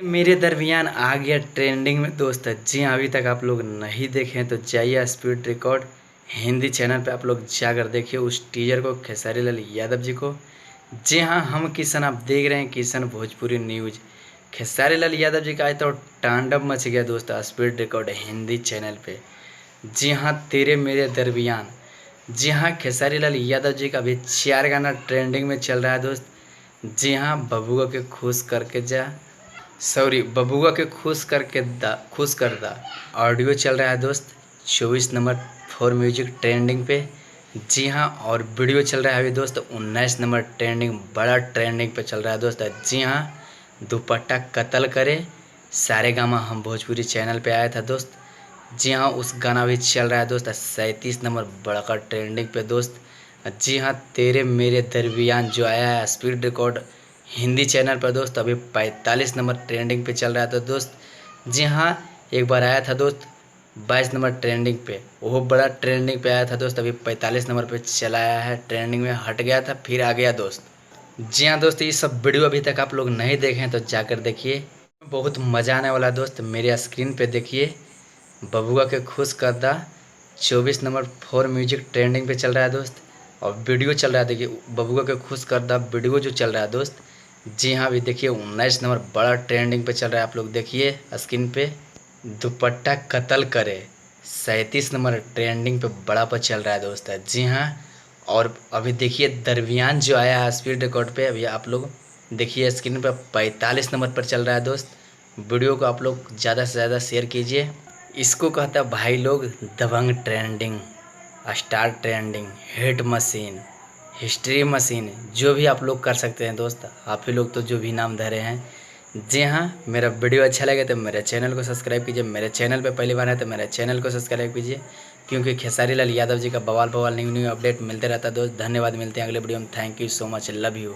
मेरे दरमियान आ गया ट्रेंडिंग में दोस्त। जी हाँ, अभी तक आप लोग नहीं देखे हैं तो जाइए स्पीड रिकॉर्ड हिंदी चैनल पे आप लोग जाकर देखिए उस टीजर को, खेसारी लाल यादव जी को। जी हाँ, हम किशन, आप देख रहे हैं किशन भोजपुरी न्यूज। खेसारी लाल यादव जी का आज तो तांडव मच गया दोस्त स्पीड रिकॉर्ड हिंदी चैनल पे। जी हाँ, तेरे मेरे दरमियान। जी हाँ, खेसारी लाल यादव जी का अभी 4 गाना ट्रेंडिंग में चल रहा है दोस्त। जी हाँ, बबुआ के खुश करके जा, सॉरी, बबुआ के खुश कर दा ऑडियो चल रहा है दोस्त 24 नंबर फॉर म्यूजिक ट्रेंडिंग पे। जी हाँ, और वीडियो चल रहा है अभी दोस्त 19 नंबर ट्रेंडिंग, बड़ा ट्रेंडिंग पे चल रहा है दोस्त। जी हाँ, दुपट्टा कत्ल करे सारे गामा हम भोजपुरी चैनल पे आया था दोस्त। जी हाँ, उस गाना भी चल रहा है दोस्त 37 नंबर बड़ा ट्रेंडिंग पे दोस्त। जी हाँ, तेरे मेरे दरमियान जो आया है स्पीड रिकॉर्ड हिंदी चैनल पर दोस्त, अभी 45 नंबर ट्रेंडिंग पे चल रहा था दोस्त। जी हाँ, एक बार आया था दोस्त 22 नंबर ट्रेंडिंग पे, वो बड़ा ट्रेंडिंग पे आया था दोस्त। अभी 45 नंबर पे चला आया है, ट्रेंडिंग में हट गया था फिर आ गया दोस्त। जी हाँ दोस्त, ये सब वीडियो अभी तक आप लोग नहीं देखे हैं तो जाकर देखिए, बहुत मज़ा आने वाला दोस्त। मेरे स्क्रीन पे देखिए, बबुआ के खुश करदा 24 नंबर फॉर म्यूजिक ट्रेंडिंग पे चल रहा है दोस्त। और वीडियो चल रहा है, देखिए बबुआ के खुश करदा वीडियो जो चल रहा है दोस्त। जी हाँ, अभी देखिए 19 नंबर बड़ा ट्रेंडिंग पे चल रहा है, आप लोग देखिए स्क्रीन पे। दुपट्टा कत्ल करे 37 नंबर ट्रेंडिंग पे बड़ा पर चल रहा है दोस्त। जी हाँ, और अभी देखिए दरमियान जो आया है स्पीड रिकॉर्ड पे, अभी आप लोग देखिए स्क्रीन पे 45 नंबर पर चल रहा है दोस्त। वीडियो को आप लोग ज़्यादा से ज़्यादा शेयर कीजिए। इसको कहता है भाई लोग Dabangg trending, star trending, hit machine, history machine, जो भी आप लोग कर सकते हैं दोस्त। आप ही लोग तो जो भी नाम धरे हैं। जी हाँ, मेरा वीडियो अच्छा लगे तो मेरे चैनल को सब्सक्राइब कीजिए। मेरे चैनल पे पहली बार है तो मेरे चैनल को सब्सक्राइब कीजिए, क्योंकि खेसारी लाल यादव जी का बवाल न्यू अपडेट मिलते रहता है दोस्त। धन्यवाद, मिलते हैं अगले वीडियो में। Thank you so much, love you.